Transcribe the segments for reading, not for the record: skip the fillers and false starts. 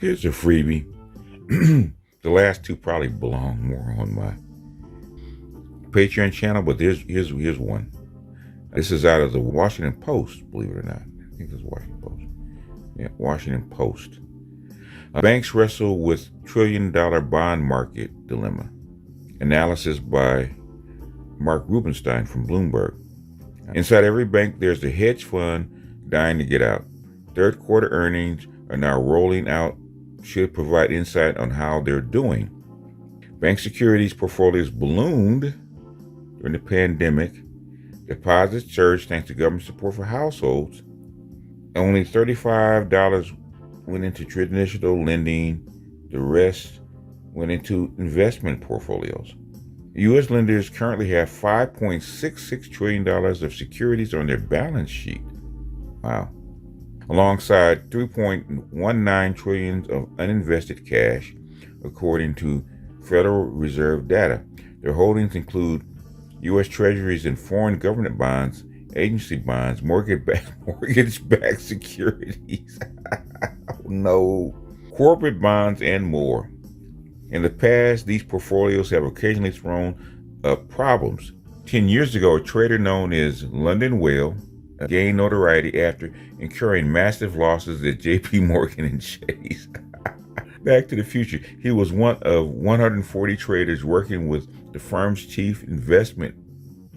Here's a freebie. The last two probably belong more on my Patreon channel, but here's one. This is out of the Washington Post, believe it or not. I think it's Washington Post. Yeah, Washington Post. Banks wrestle with trillion-dollar bond market dilemma. Analysis by Mark Rubenstein from Bloomberg. Inside every bank, there's a hedge fund dying to get out. Third quarter earnings are now rolling out, should provide insight on how they're doing. Bank securities portfolios ballooned during the pandemic. Deposits surged thanks to government support for households. Only $35 went into traditional lending. The rest went into investment portfolios. U.S. lenders currently have $5.66 trillion of securities on their balance sheet. Wow. Alongside $3.19 trillion of uninvested cash, according to Federal Reserve data. Their holdings include U.S. Treasuries and foreign government bonds, agency bonds, mortgage-backed securities, no, corporate bonds, and more. In the past, these portfolios have occasionally thrown up problems. 10 years ago, a trader known as London Whale gained notoriety after incurring massive losses at J.P. Morgan and Chase. Back to the Future. He was one of 140 traders working with the firm's chief investment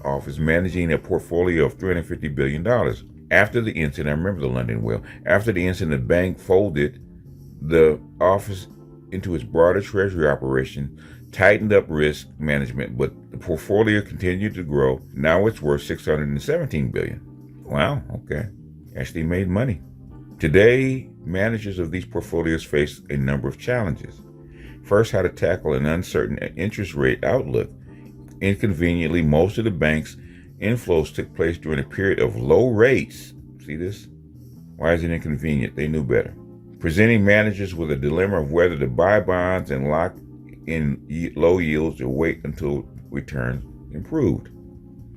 office, managing a portfolio of $350 billion. After the incident, I remember the London Whale, after the incident, the bank folded the office into its broader treasury operation, tightened up risk management, but the portfolio continued to grow. Now it's worth $617 billion. Wow, okay. Actually made money. Today, managers of these portfolios face a number of challenges. First, how to tackle an uncertain interest rate outlook. Inconveniently, most of the bank's inflows took place during a period of low rates. See this? Why is it inconvenient? They knew better. Presenting managers with a dilemma of whether to buy bonds and lock in low yields or wait until returns improved.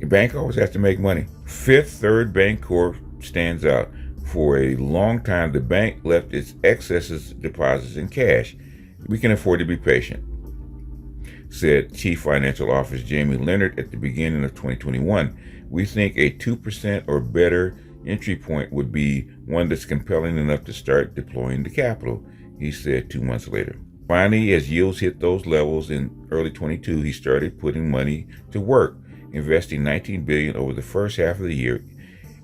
The bank always has to make money. Fifth Third Bancorp stands out. For a long time, the bank left its excesses deposits in cash. We can afford to be patient, said Chief Financial Officer Jamie Leonard at the beginning of 2021. We think a 2% or better entry point would be one that's compelling enough to start deploying the capital, he said 2 months later. Finally, as yields hit those levels in early 22, he started putting money to work, investing $19 billion over the first half of the year.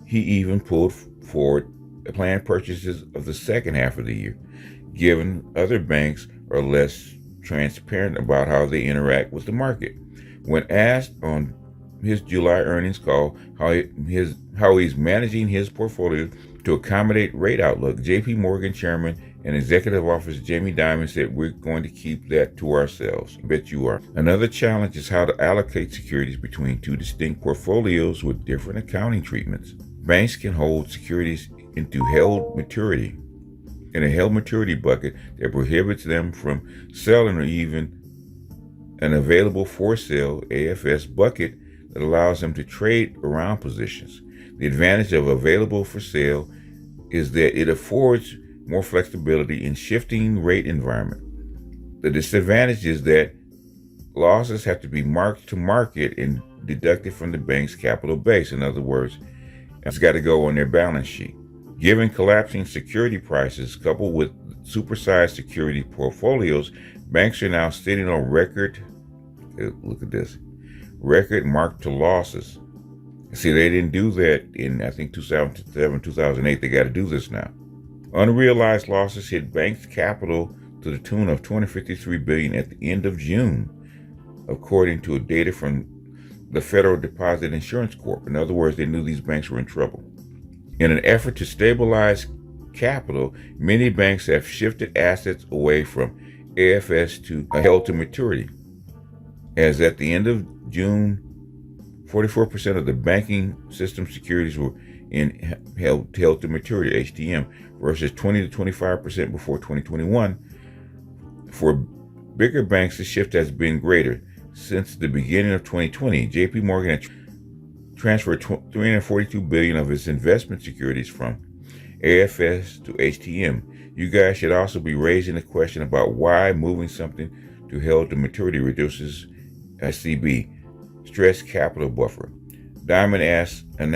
He even pulled forward planned purchases of the second half of the year, given other banks are less transparent about how they interact with the market. When asked on his July earnings call how he's managing his portfolio to accommodate rate outlook, J.P. Morgan Chairman and Executive Officer Jamie Dimon said, "We're going to keep that to ourselves." I bet you are. Another challenge is how to allocate securities between two distinct portfolios with different accounting treatments. Banks can hold securities into held maturity, in a held maturity bucket that prohibits them from selling, or even an available for sale AFS bucket that allows them to trade around positions. The advantage of available for sale is that it affords more flexibility in shifting rate environment. The disadvantage is that losses have to be marked to market and deducted from the bank's capital base. In other words, it's got to go on their balance sheet. Given collapsing security prices coupled with supersized security portfolios, banks are now sitting on record mark to losses. See, they didn't do that in, I think, 2007, 2008. They got to do this now. Unrealized losses hit banks' capital to the tune of $253 billion at the end of June, according to data from the Federal Deposit Insurance Corp. In other words, they knew these banks were in trouble. In an effort to stabilize capital, many banks have shifted assets away from AFS to held to maturity. As at the end of June, 44% of the banking system securities were in held to maturity, HTM, versus 20 to 25% before 2021. For bigger banks, the shift has been greater. Since the beginning of 2020, J.P. Morgan had transferred $342 billion of its investment securities from AFS to HTM. You guys should also be raising the question about why moving something to held to maturity reduces SCB, stress capital buffer. Diamond asked an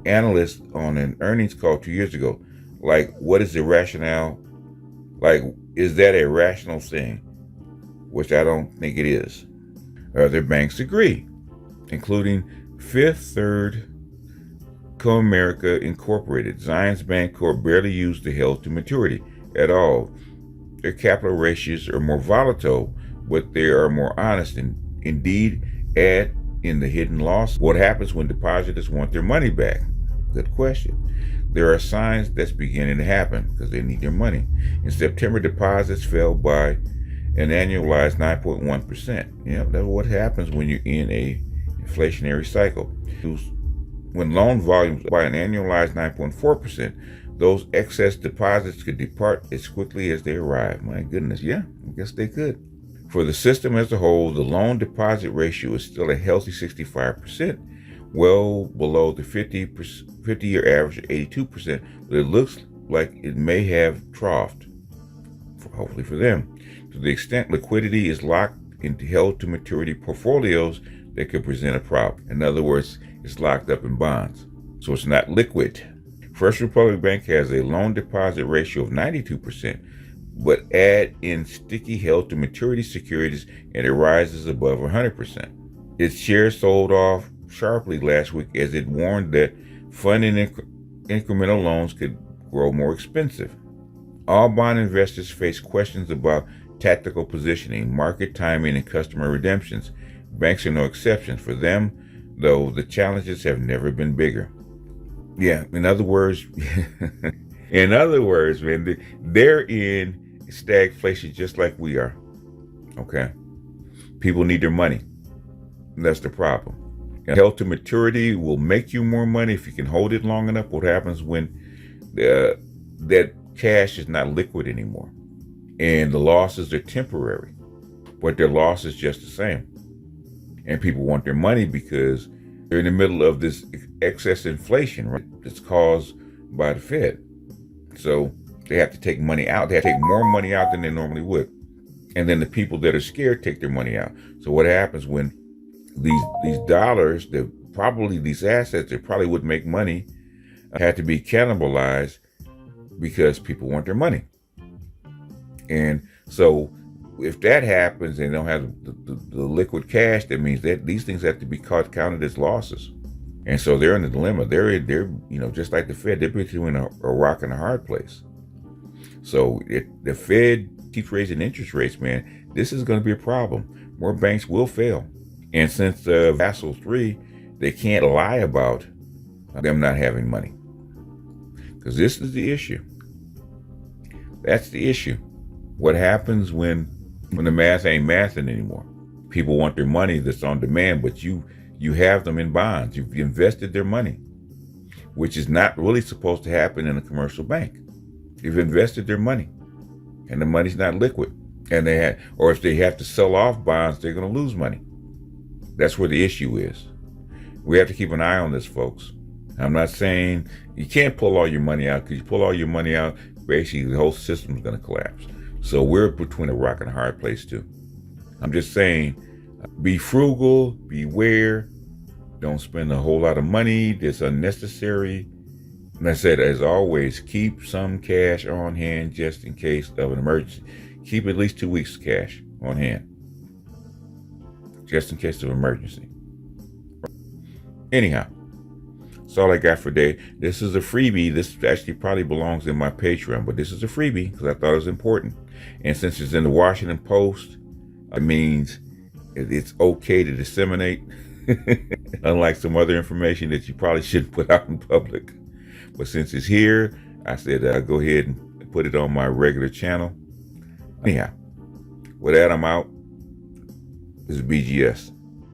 analyst on an earnings call 2 years ago, like, what is the rationale? Like, is that a rational thing? Which I don't think it is. Other banks agree, including Fifth Third, Comerica Incorporated. Zions Bancorp barely used the held to maturity at all. Their capital ratios are more volatile, but they are more honest and indeed add in the hidden loss. What happens when depositors want their money back? Good question. There are signs that's beginning to happen because they need their money. In September, deposits fell by an annualized 9.1%. That's what happens when you're in a inflationary cycle. When loan volumes by an annualized 9.4%, those excess deposits could depart as quickly as they arrive. My goodness, yeah, I guess they could. For the system as a whole, the loan deposit ratio is still a healthy 65%, well below the 50-year average of 82%, but it looks like it may have troughed, hopefully for them. To the extent liquidity is locked into held to maturity portfolios, that could present a problem. In other words, it's locked up in bonds, so it's not liquid. First Republic Bank has a loan deposit ratio of 92%, but add in sticky held to maturity securities and it rises above 100%. Its shares sold off sharply last week as it warned that funding incremental loans could grow more expensive. All bond investors face questions about tactical positioning, market timing, and customer redemptions. Banks are no exception. For them, though, the challenges have never been bigger. Yeah, in other words, man, they're in stagflation just like we are. Okay? People need their money. That's the problem. Held to maturity will make you more money if you can hold it long enough. What happens when that cash is not liquid anymore? And the losses are temporary, but their loss is just the same. And people want their money because they're in the middle of this excess inflation, right? It's caused by the Fed. So they have to take money out. They have to take more money out than they normally would. And then the people that are scared take their money out. So what happens when these dollars, these assets that probably would make money, had to be cannibalized because people want their money. And so if that happens and they don't have the liquid cash, that means that these things have to be counted as losses. And so they're in a dilemma. They're just like the Fed, they're between a rock and a hard place. So if the Fed keeps raising interest rates, man, this is going to be a problem. More banks will fail. And since Basel III, they can't lie about them not having money. Because this is the issue. That's the issue. What happens when the math ain't mathing anymore? People want their money that's on demand, but you have them in bonds. You've invested their money, which is not really supposed to happen in a commercial bank. You've invested their money, and the money's not liquid. And or if they have to sell off bonds, they're going to lose money. That's where the issue is. We have to keep an eye on this, folks. I'm not saying you can't pull all your money out, because you pull all your money out, basically the whole system's going to collapse. So we're between a rock and a hard place too. I'm just saying, be frugal, beware, don't spend a whole lot of money that's unnecessary. And I said, as always, keep some cash on hand just in case of an emergency. Keep at least 2 weeks cash on hand, just in case of emergency. Anyhow, that's all I got for today. This is a freebie. This actually probably belongs in my Patreon, but this is a freebie because I thought it was important. And since it's in the Washington Post, it means it's okay to disseminate, unlike some other information that you probably shouldn't put out in public. But since it's here, I said I'll go ahead and put it on my regular channel. Anyhow, with that, I'm out. This is BGS.